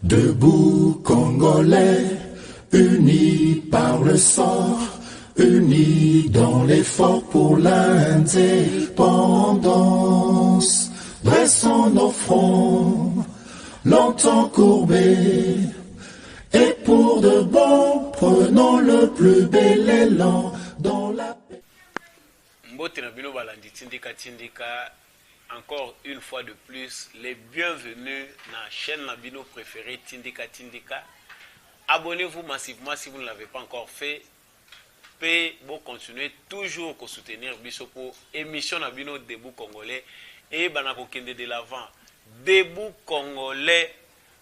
Debout Congolais, unis par le sort, unis dans l'effort pour l'indépendance. Dressons nos fronts, longtemps courbés, et pour de bon, prenons le plus bel élan dans la paix. Encore une fois de plus, les bienvenus dans la chaîne Nabino préférée Tindika Tindika. Abonnez-vous massivement si vous ne l'avez pas encore fait. Et vous continuez toujours à soutenir Bissopo, émission Nabino Debout Congolais et Banako Kende de l'avant. Debout Congolais,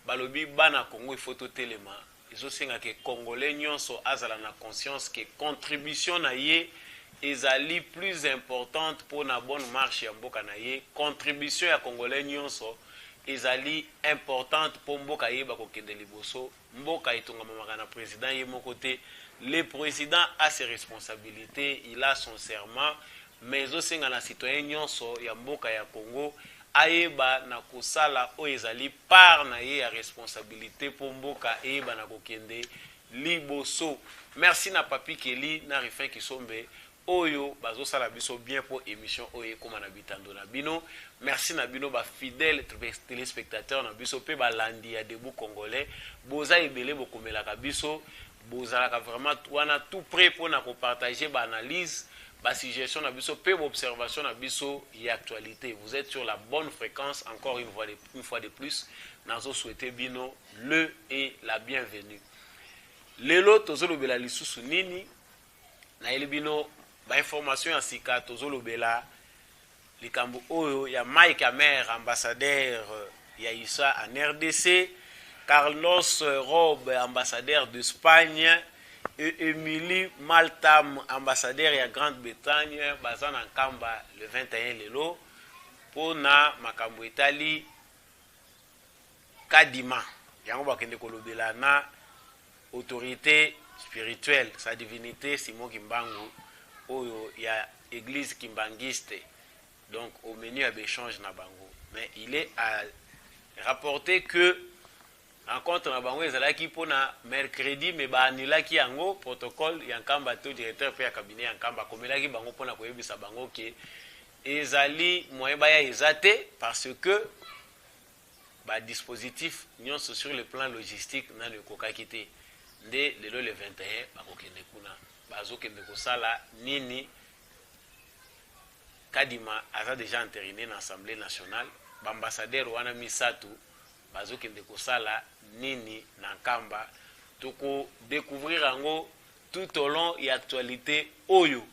Balobi Bana Congo, il faut tout élément. Ils ont dit que les Congolais n'ont pas la conscience que contribution na yé ezali plus importante pour la bonne marche ya mboka na ye. Contribution ya Congolais nyonso ezali importante pour mboka ye ba kokende liboso. Mboka etonga mamaka na président ye mon côté. Le président a ses responsabilités, il a son serment, mais aussi na citoyen nyonso ya mboka ya Congo ayeba na kosala o ezali par na ye ya responsabilité pour mboka ayeba na kokende liboso. Merci na Papi Kelly na Rifin Kisombe. Oyo bazo sala biso bien pour émission oyo comme na bitando na bino. Merci na bino ba fidèles téléspectateurs na biso pe ba landi ya Debout Congolais. Boza ebele bokomela ka biso, boza ka vraiment wana tout prêt pour na ko partager ba analyse, ba suggestion na biso pe ba observation na biso y actualité. Vous êtes sur la bonne fréquence encore une fois de plus. Nazo souhaiter bino le et la bienvenue. Lelo tozolo bela lisusu nini na elibino ba information ya sika tozolo bela likambo oyo ya Mike Amer, ambassadeur ya ISA en RDC, Carlos Rob, ambassadeur d'Espagne, et Emily Maltam, ambassadeur ya Grande-Bretagne, bazan en Kamba le 21 lelo pour na makambo Italie Kadima yango bakende kolobela na autorité spirituelle, sa divinité Simon Kimbangu, oyo ya église kimbangiste. Donc au menu à échange na bango. Mais il est à rapporter que rencontre na bango ezalaki pona mercredi mais ba anilaki yango protocole yankamba to directeur pe ya cabinet yankamba komelaki bango pona koyebisa bango ke ezali moyen ba ya ezate parce que ba dispositif nyonso sur le plan logistique na le kokaki te. Dès le 21 bakokende kuna bazokende kosala nini. Kadima a déjà entériné dans l'Assemblée nationale. L'ambassadeur wana misatu bazokende kosala nini nankamba toko découvrir ango tout au long et actualité oyo.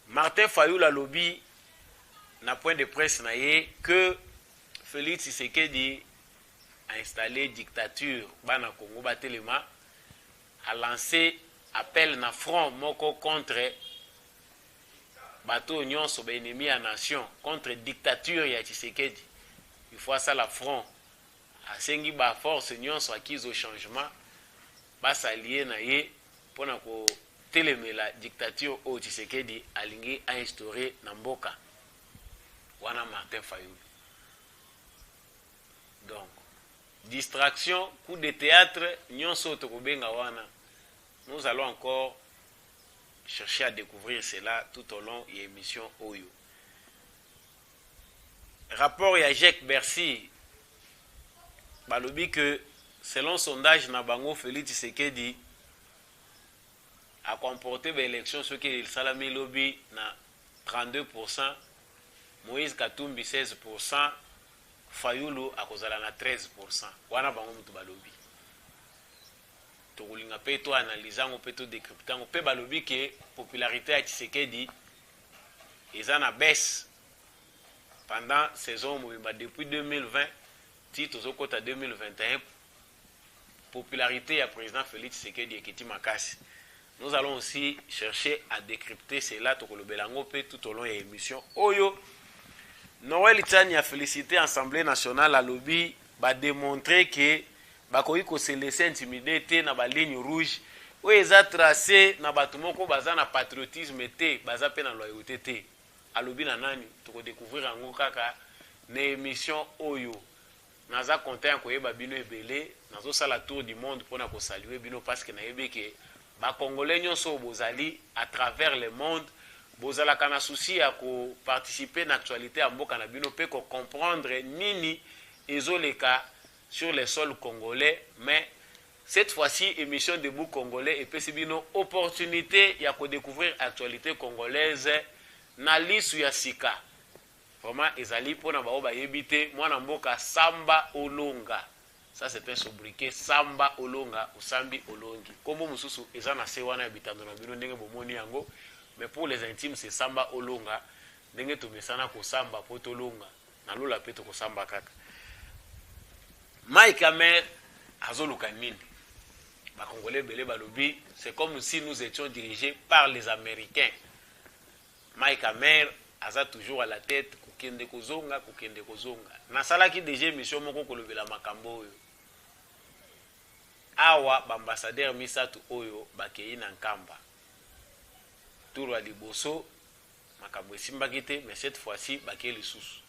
Martin Fayulu lobby na point de presse na ye que Félix Tshisekedi a installé dictature bana Congo batelema, a lancé appel na front moko contre bateau nyonso ba ennemi à nation, contre dictature ya Tshisekedi. Il faut ça la front a sengi ba force nyonso acquise au changement ba s'allier na ye pona ko telemela dictature au Tshisekedi alingi a instaurer na mboka wana Martin Fayulu. Donc distraction, coup de théâtre, nyonso tokobenga wana. Nous allons encore chercher à découvrir cela tout au long de l'émission Oyo. Rapport à Jacques Bercy, balobi que selon sondage Nabango Félix Tshisekedi a comporté l'élection ce qui est Salami Lobby na 32%, Moïse Katumbi 16%, Fayulu a kozala na 13%. Wana bango mutu balobi. Tokulinga pe to analysango pe to décryptango pe balobi que popularité ya Tshisekedi eza na baisse pendant saison mobimba depuis 2020 ti tozokota 2021 popularité ya président Félix Tshisekedi ekiti makasi. Nous allons aussi chercher à décrypter cela tokolobelango pe tout au long de l'émission Oyo. Noël Tchani a félicité l'Assemblée nationale à lobby, va démontrer que bakoki ko se laisser intimider te na ba ligne rouge où ils a tracé na batumoko baza na patriotisme te baza pe na loyauté te. A lobby na nani to découvrir ngo kaka na émission Oyo. naza content koyeba bino ebele nazo sala tour du monde pona ko saluer bino parce que nayebi ke ba congolais nyonso bozali à travers le monde bozala kana souci ya ko participer na actualité ya mboka na bino pe ko comprendre nini ezoleka sur les sols congolais. Mais cette fois-ci émission Debout Congolais et pesi bino opportunité ya ko découvrir actualité congolaise na lisu ya sika. Vraiment ezali pona bao ba yebite mwana mboka Samba Olonga. Ça c'est un sobriquet Samba Olonga ou Sambi Olongi. Kombo mususu ezana se wana bitando na bino ndenge bomoni yango, mais pour les intimes c'est Samba Olonga. Ndenge tumesana ko Samba potolonga na lola peto ko Samba kaka. Mike Amer azoluka nini? Ba Congolais belé balobi, c'est comme si nous étions dirigés par les Américains. Mike Amer aza toujours à la tête kokende kozonga. Nasalaki déjà mission moko kolobela makambo oyo. Awa bambassadeur misatu oyo bakei na nkamba. Tour wa liboso makambo esimbaki te, mais cette fois-ci bakei lisusu.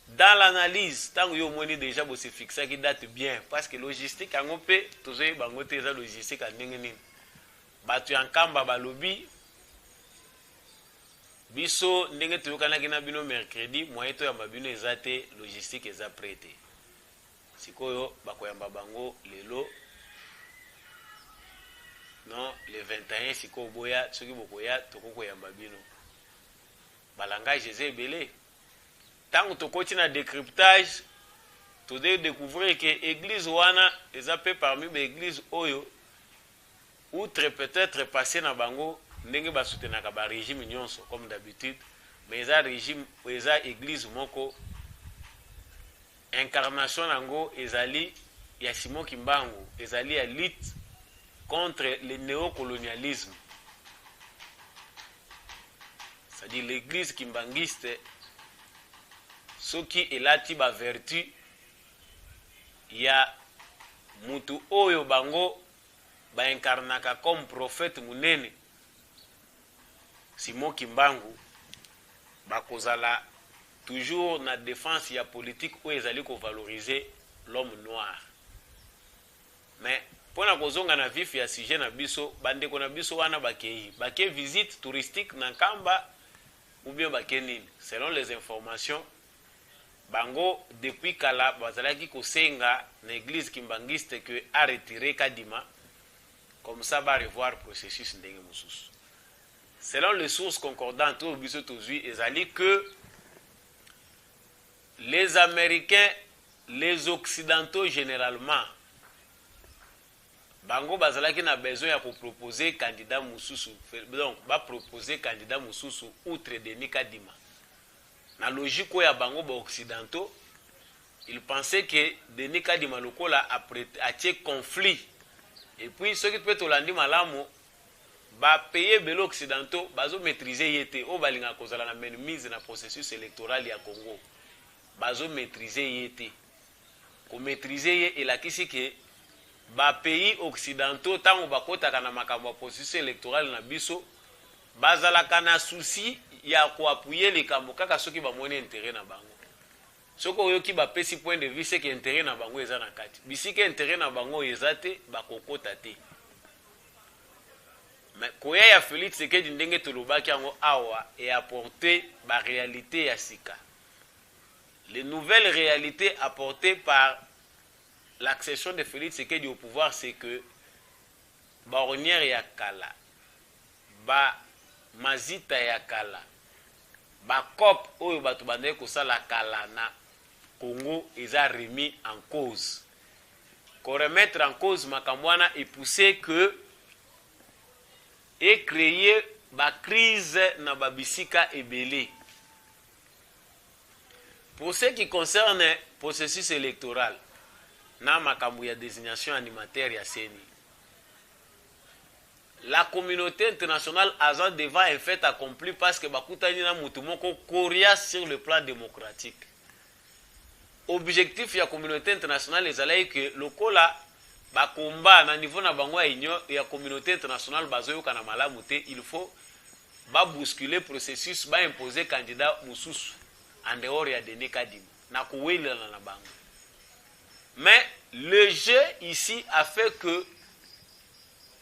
Dans l'analyse, tant que yo moni déjà bo se fixer qui date bien parce que logistique ango pe tozoyi bango te za logistique ndenge nini. Batu ya nkamba balobi biso ndenge toyokanaki na bino mercredi moyen to yamba bino eza te, logistique eza prêté. Sikoyo bakoyamba bango lelo non le 21 sikoyo boya soki bokoya tokokoyamba bino. Balangage eza ebele. Tant que tu na décryptage, tu dois découvrir que l'église wana eza pe parmi les églises oyo outre peut-être passer na bango ndenge ba soutenaka ba régime nyonso comme d'habitude, mais eza régime eza église moko incarnation nango ezali ya Simon Kimbangu, ezali ya lutte contre le néocolonialisme. C'est-à-dire l'église kimbangiste soki elati ba vertu ya mutu oyo bango ba incarnaka comme prophète munene Simon Kimbangu bakozala toujours na défense ya politique oyo ezali ko valoriser l'homme noir. Mais pona kozonga na vif ya sujet na biso bandeko na biso wana bakei visite touristique na nkamba ou bien bakei nini selon les informations bango depuis kala bazalaki kosenga na église kimbangiste que a retiré kadima comme ça va revoir processus ndenge mususu. Selon les sources concordantes au biso tozui ezali que les Américains, les Occidentaux généralement bango bazalaki na besoin ya proposer candidat mususu, donc ba proposer candidat mususu outre Denis Kadima. Na logique ya bango ba occidentaux, ils pensaient que Denis Kadima lokola a tie conflit. Et puis ceux qui peut tolandi malamu ba payer belo occidentaux bazo maîtriser yete o balinga kozala na mise na processus électoral ya Congo. Bazo maîtriser yete. Ko maîtriser ye elakisi que ba pays occidentaux tango bakotaka na makambo processus électoral na biso bazala kana souci ya ko appuyer les kambo kaka soki ba moni intérêt na bango. Soko yoki ba pesi point de vue c'est que intérêt na bango eza na kati. Bisiki intérêt na bango ezate ba kokota te. Mais koya ya Félix Tshisekedi ndenge tolobaki yango awa et apporter ba réalité ya sika. Les nouvelles réalités apportées par l'accession de Félix Tshisekedi au pouvoir, c'est que baronnière ya kala, ba mazita ya kala, ba cop oyo batu bandeki kosala kala na Congo eza remis en cause. Qu'on remettre en cause makambo wana et pousser que et créer ba crise na babisika ebele. Pour ce qui concerne le processus électoral, na makambo ya désignation animataire ya CENI, la communauté internationale a devant un fait accompli parce que bakutani na mutu moko coriace sur le plan démocratique. Objectif ya communauté internationale ezalaki que lokola bakomba na niveau na bango ya union ya communauté internationale bazoyoka na malamu te, il faut ba bousculer processus, ba imposer candidat mususu en dehors ya Denis Kadima na kowela na bango. Mais le jeu ici a fait que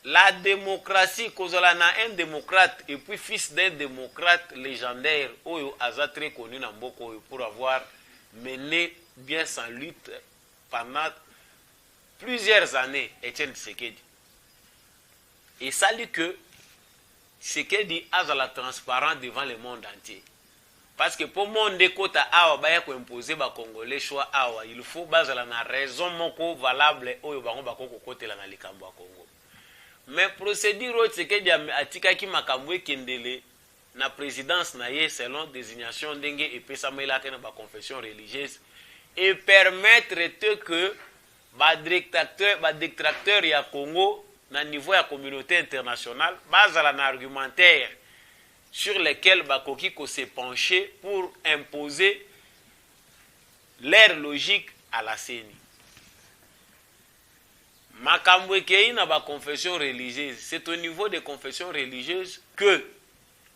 la démocratie, Kozala na un démocrate et puis fils d'un démocrate légendaire, Oyo Aza très connu dans Mboko pour avoir mené bien sa lutte pendant plusieurs années, Etienne Tshisekedi. Et ça dit que Tshisekedi a la transparence devant le monde entier. Parce que pour le monde kota awa baya ko imposer ba congolais choix awa, il faut bazala na raison moko valable oyo bango bakoko kotela na likambo ya Congo. Mais procédure Tshisekedi atikaki makambo ekendele na présidence na ye selon désignation ndenge epesamela ke na ba confession religieuse et permettre que ba détracteur ya Congo na niveau ya communauté internationale bazala na argumentaire sur lesquels bakoki ko se pencher pour imposer leur logique à la CENI. Makambo ekei na ba confession religieuse, c'est au niveau des confessions religieuses que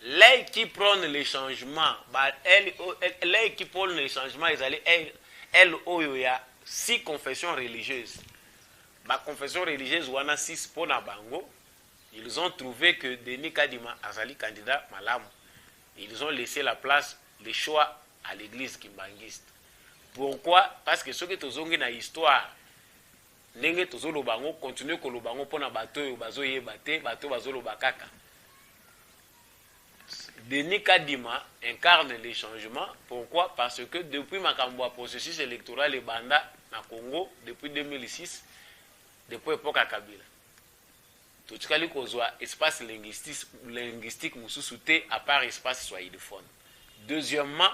les qui prennent les changements, les qui prennent les changements, ils allaient elle oyo ya 6 confessions religieuses. Ma confession religieuse wana 6 pona bango. Ils ont trouvé que Denis Kadima Azali candidat malam. Ils ont laissé la place, le choix à l'église kimbangiste. Pourquoi? Parce que ceux qui tozongi na histoire, ndenge tozolo bango continue ko lobango pona bato yo bazo yebate, bato bazo lobakaka. Denis Kadima incarne les changements. Pourquoi? Parce que depuis makambo processus électoral et banda na Congo depuis 2006, depuis l'époque à Kabila. Tout ce qui kozwa espace linguistique mususu te à part espace swahidophone. Deuxièmement,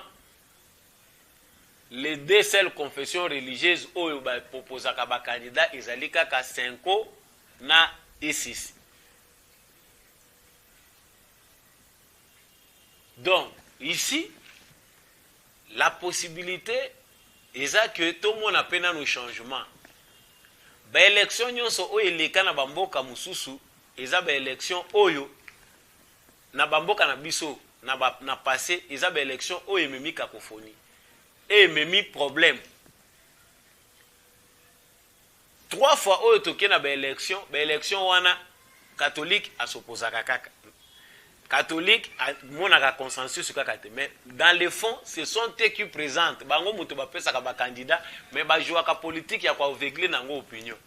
les deux seules confessions religieuses oyo ba proposaka ba candidat ezali kaka 5 na E6. Donc ici la possibilité est que tout le monde a peine nos changements. Ba élection nyonso oyo eleka na bamboka mususu eza ba élection oyo na bamboka na biso na passé eza ba élection oyo ememi cacophonie et ememi problème. 3 fois oyo toke na ba élection wana catholique asopozaka kaka. Catholique monaka consensus kaka te, mais dans le fond ce sont eux qui présentent bango moto bapesaka ba candidat mais ba jouaka politique ya kwa aveugle nango opinion.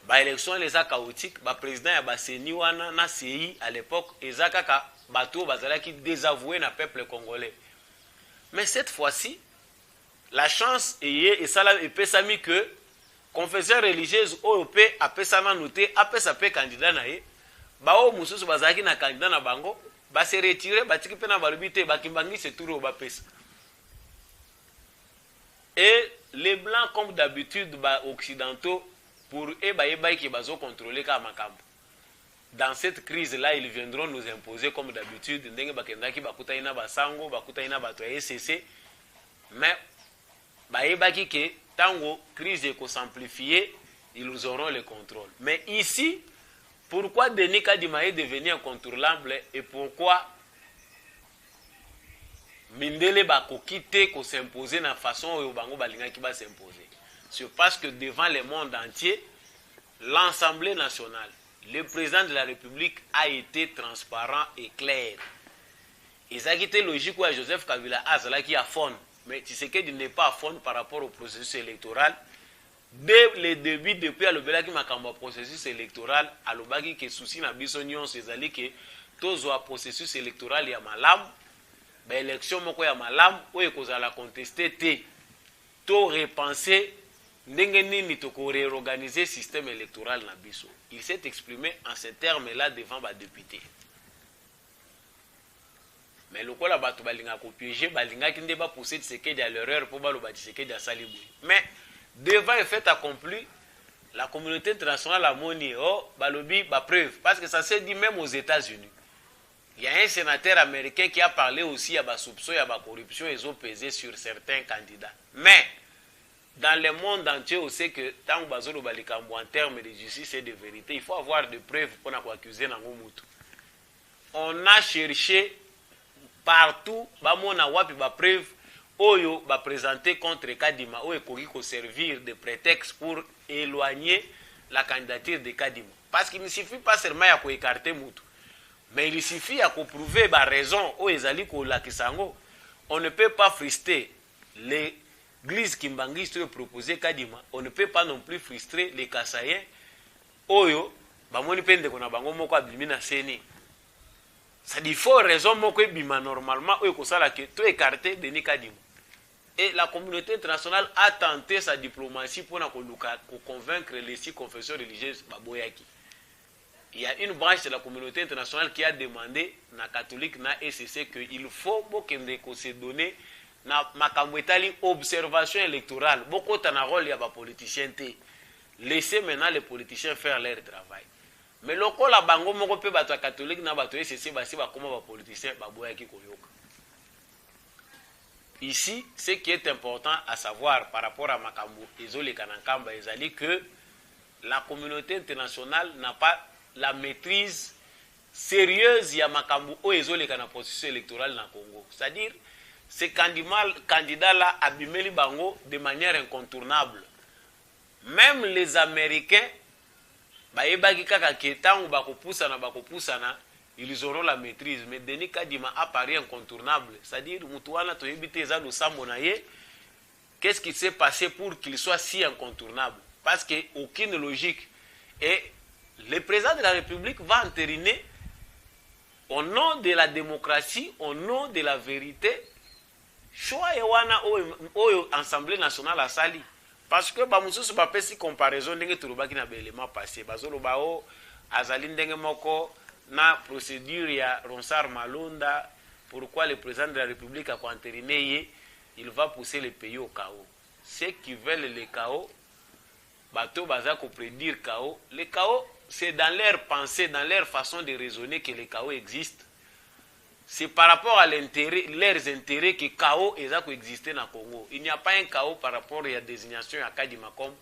Ba élection les a chaotique, ba président ya ba CENI wana na CI à l'époque eza kaka bato bazalaki désavoué na peuple congolais. Mais cette fois-ci la chance est ça là epesami que confession religieuse OP apesana noté apesa pe candidat na ye. Bao mususu bazaki na candidat na bango ba se retirer batiki pe na balubité bakimbangi se tour ba pesa. Et les blancs comme d'habitude ba occidentaux pour eux ba qui bazo contrôler ka makambo. Dans cette crise là ils viendront nous imposer comme d'habitude ndenge bakendaki bakuta ina basango bakuta ina bato ya SCC mais ba ki ke tango crise eko s'amplifier ils auront le contrôle. Mais ici pourquoi Denis Kadima est devenu incontrôlable et pourquoi Mindele bakokite ko s'imposer na façon oyo bango balingaki ba s'imposer? C'est parce que devant le monde entier, l'Assemblée nationale, le président de la République a été transparent et clair. Et ça qui était logique à Joseph Kabila Azala qui a fond, mais Tshisekedi n'est pas à fond par rapport au processus électoral. Dès le début, depuis à l'obéla qui m'a cambié processus électoral, à l'obagi qui souci na bisonion, c'est ali que tous au processus électoral ya malam, ben élection moko ya malam, ou ekoza la contester te, to repenser ndenge nini toko réorganiser système électoral na biso. Il s'est exprimé en ces termes-là devant ba député. Mais le kola bato balinga ko piéger, balinga ki ndeba pousser Tshisekedi à l'erreur pour ba lo ba Tshisekedi a salibu. Mais devant un fait accompli, la communauté internationale a moni balobi ba preuve parce que ça s'est dit même aux États-Unis. Il y a un sénateur américain qui a parlé aussi à ba soupçon, à ba corruption, ils ont pesé sur certains candidats. Mais dans le monde entier, on sait que tant bazolo balikambo en termes de justice et de vérité, il faut avoir des preuves pour accuser nango mutu. On a cherché partout, ba mona wapi ba preuve oyo ba présenter contre Kadima oyo ekoki ko servir de prétexte pour éloigner la candidature de Kadima. Parce qu'il ne suffit pas seulement ya ko écarter mutu, mais il suffit ya ko prouver ba raison oyo ezali ko lakisango. On ne peut pas frustrer l'église kimbangiste oyo proposer Kadima, on ne peut pas non plus frustrer les Kasaïens oyo bamoni pende kona bango moko abimi na seni. Ça dit faut raison moko bima normalement oyo ko sala que to écarter Denis Kadima. Et la communauté internationale a tenté sa diplomatie pour convaincre les 6 confessions religieuses baboyaki. Il y a une branche de la communauté internationale qui a demandé na catholique na ECC que il faut que se donner na makambo etali observation électorale. Beaucoup de rôle ya ba politiciens té. Laissez maintenant les politiciens faire leur travail. Mais loko la bango moko pe bato catholique na bato ECC basi ba koma ba politiciens baboyaki koyoka. Ici, ce qui est important à savoir par rapport à Makambo Ezole Kanankamba Ezali que la communauté internationale n'a pas la maîtrise sérieuse de Makambo Ezole Kana processus électoral dans le Congo. C'est-à-dire, ces candidats-là abîmeli bango de manière incontournable. Même les Américains, ils auront la maîtrise. Mais Denis Kadima apparaît incontournable. C'est-à-dire, qu'est-ce qui s'est passé pour qu'il soit si incontournable? Parce qu'aucune logique. Et le président de la République va entériner, au nom de la démocratie, au nom de la vérité, choix ewana oyo Assemblée nationale a sali. Parce que bamususu bapesi comparaison ndenge turubaki na élément passé. Bazoloba o azali ndenge moko na procédure ya Ronsard Malonda, pourquoi le président de la République a entériné, il va pousser le pays au chaos. Ceux qui veulent le chaos, bateau baza ko prédire chaos. Le chaos, c'est dans leur pensée, dans leur façon de raisonner que le chaos existe. C'est par rapport à leurs intérêts que le chaos existe dans le Congo. Il n'y a pas un chaos par rapport à la désignation de Kadima comme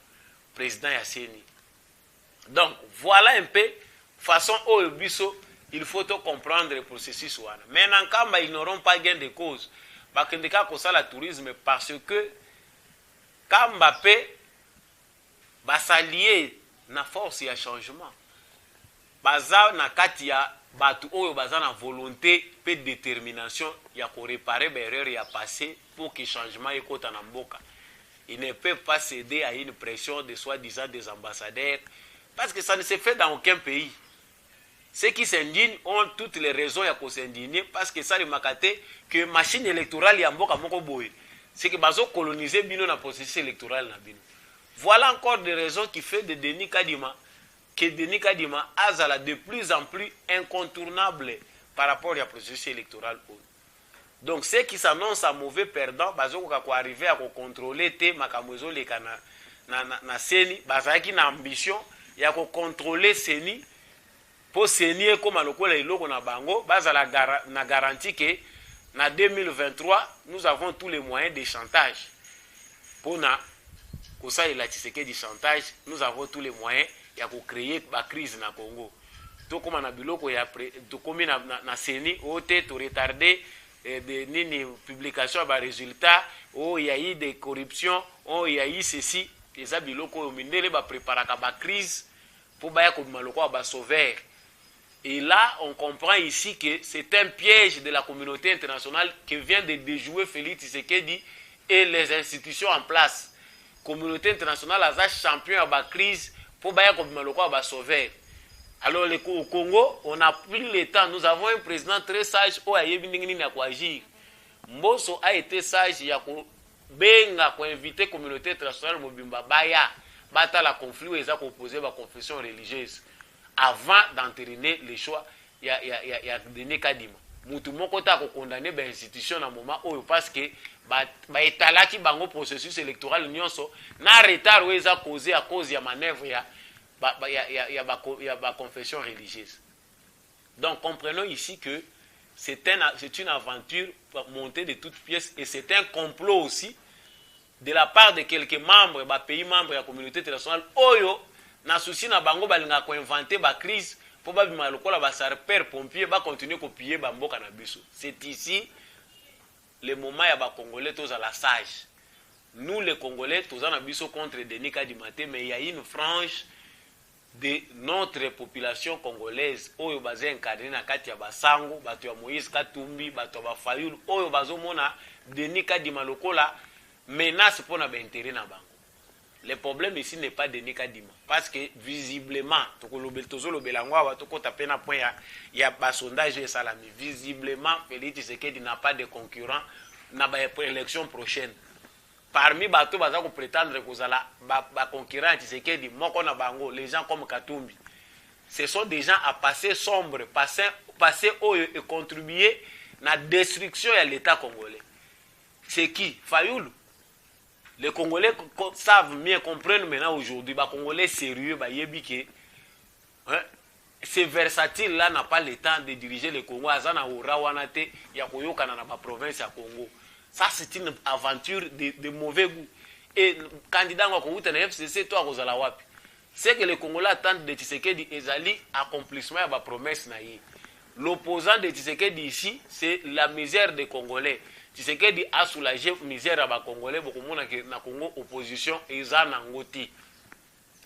président Yasseni. Donc, voilà un peu façon Oyobiso, il faut comprendre le processus. Maintenant, quand ils n'auront pas gain de cause, parce que le tourisme, parce que quand Mbappé va s'allier na force et changement, baza na katia batu oyo baza na volonté et détermination ya ko réparer l'erreur ya passé pour que changement ekota na mboka. Il ne peut pas céder à une pression de soi-disant des ambassadeurs parce que ça ne se fait dans aucun pays. Ceux qui s'indignent ont toutes les raisons de s'indigner parce que ça le makate que machine électorale ya mboka moko boye. C'est que bazo coloniser bino na processus électoral na bino. Voilà encore des raisons qui fait de Denis Kadima que Denis Kadima azala de plus en plus incontournable par rapport au processus électoral. Donc ceux qui s'annoncent à mauvais perdants, bazo ko arriver à contrôler te makamwezo le kana na seni, bazaki na ambition ya ko contrôler seni pour seni comme lokola iloko na bango, bazala na garantie que na 2023 nous avons tous les moyens de chantage. Pour na kosa ila Tshisekedi chantage, nous avons tous les moyens ya ko créer ba crise na Congo. To comme na biloko ya to comme na seni ote to retarder de nini publication ba résultats, oh il y a eu des corruptions, oh il y a eu ceci, les biloko mindele ba préparaka ba crise pour ba ya ko maloko ba sauver. Et là, on comprend ici que c'est un piège de la communauté internationale que vient de déjouer Félix Tshisekedi et les institutions en place. La communauté internationale a champion à la crise pour ba sauver. Alors au Congo, on a pris le temps. Nous avons un président très sage au agir. Mboso a été sage, il a invité la communauté internationale Mobimba Baya, bata la conflit où ils ont opposé la confession religieuse. Avant d'entériner les choix, il y a Denis Kadima. Moutou moko ta ko condamner ba institution na moment oyo parce que ba etalaki bango processus électoral nyonso na retard où eza causé à cause ya manœuvre ya ba confession religieuse. Donc comprenons ici que c'est une aventure montée de toutes pièces et c'est un complot aussi de la part de quelques membres, pays membres de la communauté internationale oyo na souci na bango balinga ko inventer ba crise pour ba bima lokola ba sarper pompier ba continuer ko piller ba mboka na biso. C'est ici le moment ya ba Congolais tous à la sage. Nous les Congolais tous en abisso contre Denis Kadimate, mais il y a une frange de notre population congolaise oyo basé encadré na kati ya basango bato ya Moïse Katumbi bato ba Fayulu oyo bazomona Denis Kadima lokola menace pour na intérêt na bango. Le problème ici n'est pas Denis Kadima parce que visiblement tozo belangwa to kota pena point ya ba sondage et salami visiblement Félix Tshisekedi n'a pas de concurrent na ba élection prochaine. Parmi bato baza ko prétendre kozala ba concurrent Tshisekedi moko na bango les gens comme Katumbi ce sont des gens à passer sombre passer oyo et contribuer na destruction ya l'état congolais. C'est qui? Fayulu. Les Congolais savent mieux comprendre maintenant aujourd'hui ba Congolais sérieux ba yebi que c'est versatile là n'a pas le temps de diriger le Congo azana ora wana te ya koyokana na ba province ya Congo. Ça, c'est une aventure de mauvais goût. Et candidat à la FCC, toi, Rosala Wapi. C'est que les Congolais attendent de Tshisekedi Ezali accomplissement de la promesse. L'opposant de Tshisekedi ici, c'est la misère des Congolais. Tshisekedi a soulagé la misère des Congolais. Beaucoup de monde na Congo opposition et Zanangoti.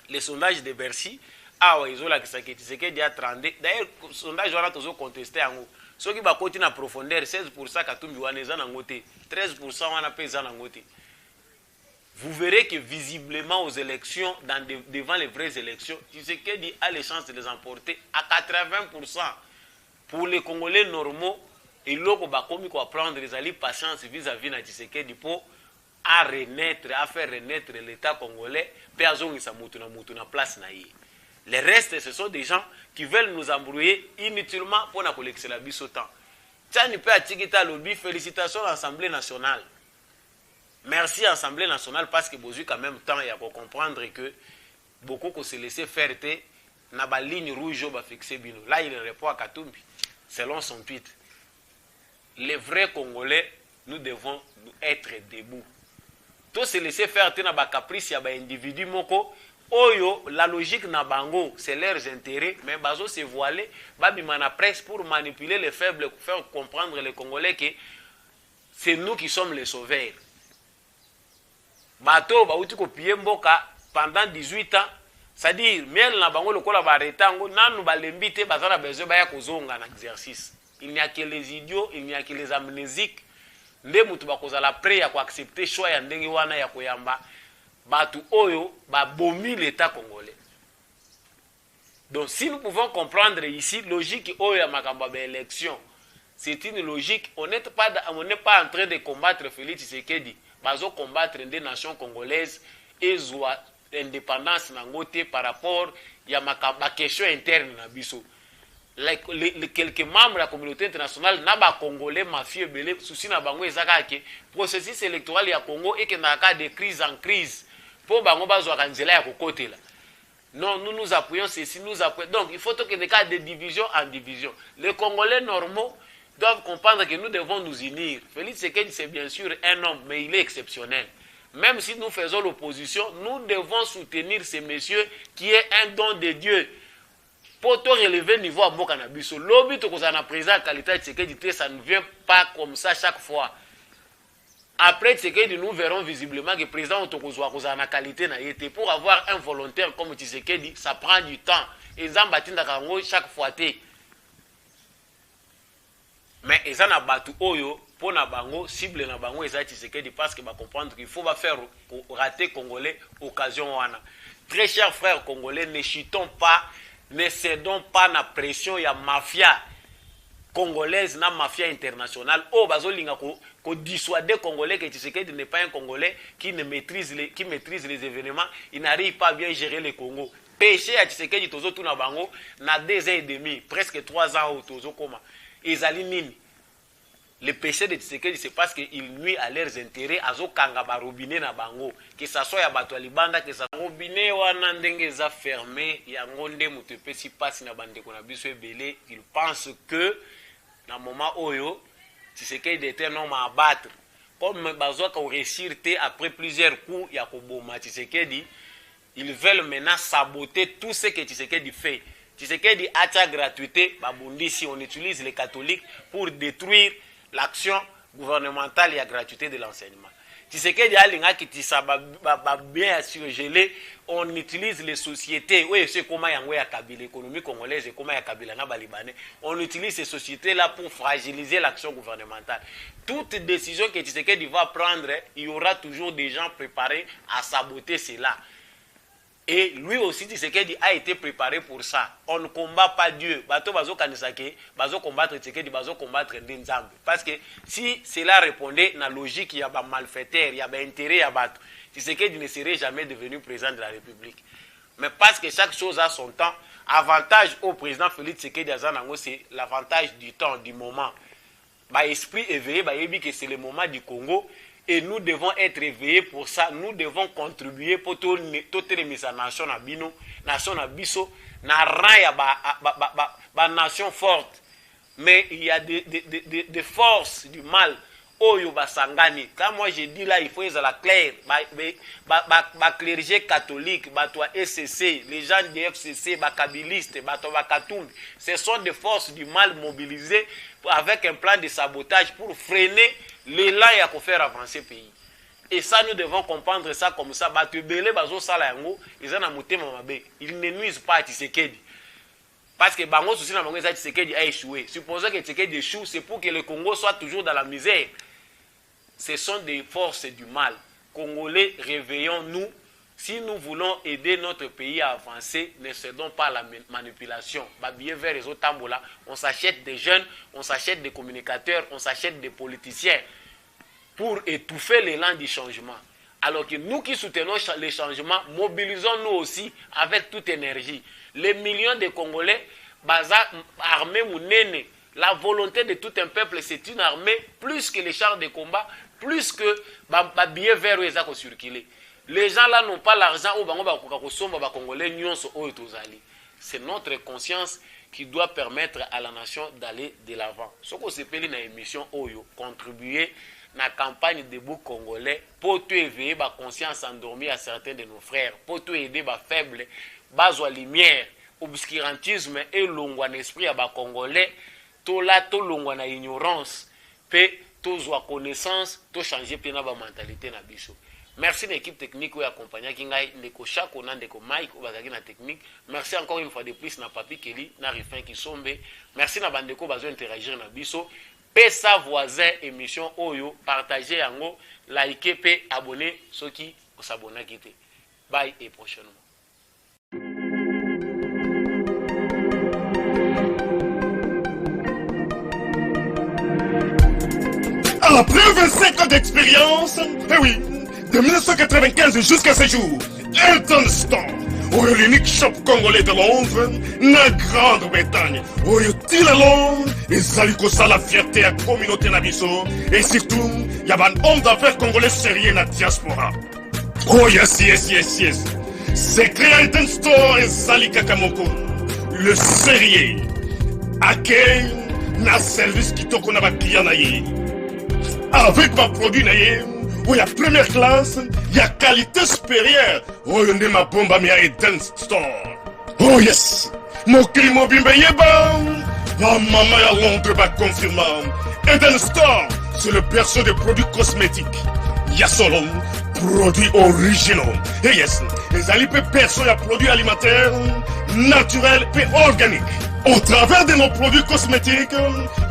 Les sondages de Bercy, Tshisekedi a 30. D'ailleurs, le sondage a toujours contesté en haut. Ceux qui va continuer à profondeur, 16% Katumbi wana na ngote, 13% wana pesa na ngote. Vous verrez que visiblement aux élections, devant les vraies élections, Tshisekedi a les chances de les emporter à 80%. Pour les Congolais normaux, et l'autre va prendre les alliés patience vis-à-vis de Tshisekedi pour à renaître, à faire renaître l'État congolais, pour na place na yi. Les restes, ce sont des gens qui veulent nous embrouiller inutilement pour nous collecter la bise autant. Tiens, peut à lobby, félicitations à l'Assemblée nationale. Merci à l'Assemblée nationale parce que vous avez quand même temps à comprendre que beaucoup qui se laissé faire na ba ligne rouge ba fixer bino. Là, il répond à Katumbi, selon son tweet. Les vrais Congolais, nous devons être debout. Tout se laisser faire na ba caprice ya ba individu moko. Oyo, la logique na bango, c'est leurs intérêts, mais bazo se voiler, babima na presse pour manipuler les faibles, pour faire comprendre les Congolais que c'est nous qui sommes les sauveurs. Bato, ba uti ko piye mboka pendant 18 ans, c'est-à-dire, miel na bango lokola ba retango, nanu ba lembite, bazana besoin ba ya kozonga na exercice. Il n'y a que les idiots, il n'y a que les amnésiques, nde mutu ba kozala prêt ya ko accepter choix ya ndenge wana ya koyamba. Batu oyo ba bomi l'état congolais. Donc si nous pouvons comprendre ici logique oyo ya makamba ba élection, c'est une logique, on n'est pas en train de combattre Félix Tshisekedi, bazo combattre des nations congolaises et zoa indépendance na ngote par rapport ya makamba question interne na biso. Quelques membres de la communauté internationale na ba congolais mafieux belé souci na bango ezaka ke processus électoral ya Congo et que na cas de crise en crise pour bango bazwa nzela ya kokotela. Non, nous nous appuyons ceci, nous appuyons. Donc il faut que des cas de division en division. Les Congolais normaux doivent comprendre que nous devons nous unir. Félix Tshisekedi c'est bien sûr un homme, mais il est exceptionnel. Même si nous faisons l'opposition, nous devons soutenir ces messieurs qui est un don de Dieu. Pour te relever le niveau à Mboka na biso, lobby to kozana président qualité Tshisekedi, ça ne vient pas comme ça chaque fois. Après Tshisekedi, nous verrons visiblement que le président Tokozwa kozana qualité na yete. Pour avoir un volontaire comme Tshisekedi, ça prend du temps. Et Zambatinda Kango chaque fois té. Mais ils en a battu oyo pour na bango cible na bango eza Tshisekedi parce que va comprendre qu'il faut faire rater Congolais occasion wana. Très chers frères congolais, ne chutons pas. Ne cédons pas la pression ya mafia congolaise na mafia internationale. Oh, bazolinga ko dissuader Congolais que Tshisekedi n'est pas un Congolais qui maîtrise les événements. Il n'arrive pas à bien gérer le Congo. Péché à Tshisekedi tozo tuna bango na 2 ans et demi, presque 3 ans au tozo koma. Ezali nini? Le péché de Tshisekedi, c'est parce qu'il nuit à leurs intérêts. Azo kanga ba robinet na bango. Que ça soit ya bato libanda, que ça robinet wana ndenge za fermé, ya ngonde mutepe si passe na bande kona biso ebele, il pense que na moment oyo Tshisekedi est un homme à abattre. Comme bazo ka réussir après plusieurs coups ya koboma Tshisekedi, ils veulent maintenant saboter tout ce que Tshisekedi fait. Tshisekedi a ta gratuité, babundisi, on utilise les catholiques pour détruire l'action gouvernementale et la gratuité de l'enseignement. Tshisekedi alinga kitisa bien surgelé, on utilise les sociétés, oui, c'est comment yango ya Kabila, l'économie congolaise, comment ya Kabila na Balibanais, on utilise ces sociétés-là pour fragiliser l'action gouvernementale. Toute décision que Tshisekedi va prendre, il y aura toujours des gens préparés à saboter cela. Et lui aussi, Tshisekedi a été préparé pour ça. On ne combat pas Dieu. Bato bazo kanisake, bazo combattre Tshisekedi, bazo combattre Ndenzambe. Parce que si cela répondait à la logique, il y a des malfaiteurs, il y a des intérêts, il y a des... Tshisekedi ne serait jamais devenu président de la République. Mais parce que chaque chose a son temps, avantage au président Félix Tshisekedi Azanango, c'est l'avantage du temps, du moment. Bah, esprit éveillé, bah, il dit que c'est le moment du Congo. Et nous devons être éveillés pour ça. Nous devons contribuer pour toute la nation à Bino, nation à Bisso, na rang ba nation forte. Mais il y a des forces du mal. Oyo basangani. Quand moi je dis là, il faut être la claire. Ba clergé catholique, ba toi SCC, les gens du FCC, ba kabilistes, ba toi Katumbi. Ce sont des forces du mal mobilisées avec un plan de sabotage pour freiner l'élan et à faire avancer le pays. Et ça, nous devons comprendre ça comme ça. Ils ne nuisent pas à Tshisekedi. Parce que Bango souci na Bango Tshisekedi a échoué. Supposons que Tshisekedi échoue, c'est pour que le Congo soit toujours dans la misère. Ce sont des forces du mal. Congolais, réveillons-nous. Si nous voulons aider notre pays à avancer, ne cédons pas à la manipulation. Vers les autres tambola, on s'achète des jeunes, on s'achète des communicateurs, on s'achète des politiciens pour étouffer l'élan du changement. Alors que nous qui soutenons les changements, mobilisons-nous aussi avec toute énergie. Les millions de Congolais, armés ou nénés, la volonté de tout un peuple, c'est une armée, plus que les chars de combat, plus que les billets verts où ils ont circulé. Les gens là n'ont pas l'argent ou Congolais. C'est notre conscience qui doit permettre à la nation d'aller de l'avant. Ce qu'on s'appelle une émission Oyo, contribuer à la campagne des boucs congolais pour tout éveiller la conscience endormie à certains de nos frères, pour tout aider les faibles, les lumière, obscurantisme et l'ongouan esprit à les Congolais, tout là, tout l'ongouan ignorance, puis tout connaissance, tout changer la mentalité na biso. Merci à l'équipe technique qui a accompagné Ndeko Chako, Ndeko Mike, qui a technique. Merci encore une fois de plus à Papi Kelly, à Rifin qui sombe. Merci à Bandeko qui a interagir na biso. Pesa voisin émission Oyo, partagez yango, likez et abonnez ceux qui s'abonnent. Bye et prochainement. Après 25 ans d'expérience, eh oui, de 1995 jusqu'à ce jour, Elton Store, l'unique shop congolais de Londres, la Grande-Bretagne, il est Londres, et ça lui cause la fierté à la communauté nabiso, et surtout, il y a un homme d'affaires congolais sérieux dans la diaspora. Oh yes, yes, yes, yes. C'est créé Elton Store et Sali Kakamoko, le sérieux, à quel na service qui tourne à client naïe. Avec ma produit naïe, où il y a première classe, il y a qualité supérieure. Oh, il y a ma bombe à Eden Store. Oh yes, mon climat bimbe yeba. La maman à Londres va confirmer. Eden Store, c'est le berceau des produits cosmétiques. Il y a solo produits originaux. Et yes, les alipes berceau de produits alimentaires, naturels et organiques. Au travers de nos produits cosmétiques,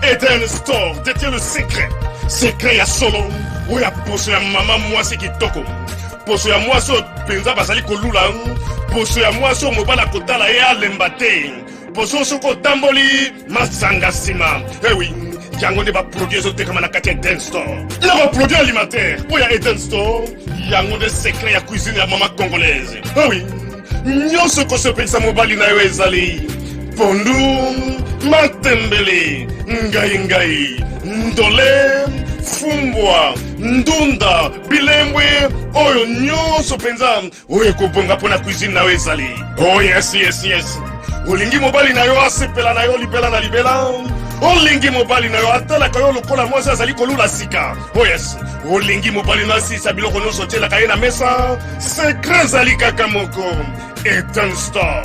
Eden Store détient le secret. Secret ya solo. Oya poso ya mama mwasi kitoko. Poso ya mwasi penza basali kolula. Poso ya mwasi mobala kotala ya alemba te. Poso soko tamboli masanga sima. Eh oui, yango ne ba produit ezoteka na kati ya Eden Store. Na ba produit alimentaire. Oya Eden Store, yango de secret ya cuisine ya mama congolaise. Eh oui, nyonso ko se pensa mobali na yo ezali. Pondu, matembele, ngai, ndole, fumbwa, ndunda, bilembwe, oyo nyonso penza, oyo kobonga pona cuisine na ezali. Oh yes, yes, yes. Olingi mobali na yo asepela na yo libela na libela. Olingi mobali na yo atala kayo lokola mwasi azali kolula sika. Oh yes. Olingi mobali na si sabilo kono sotela kaye na mesa. Secret zali kaka moko. Eden Store.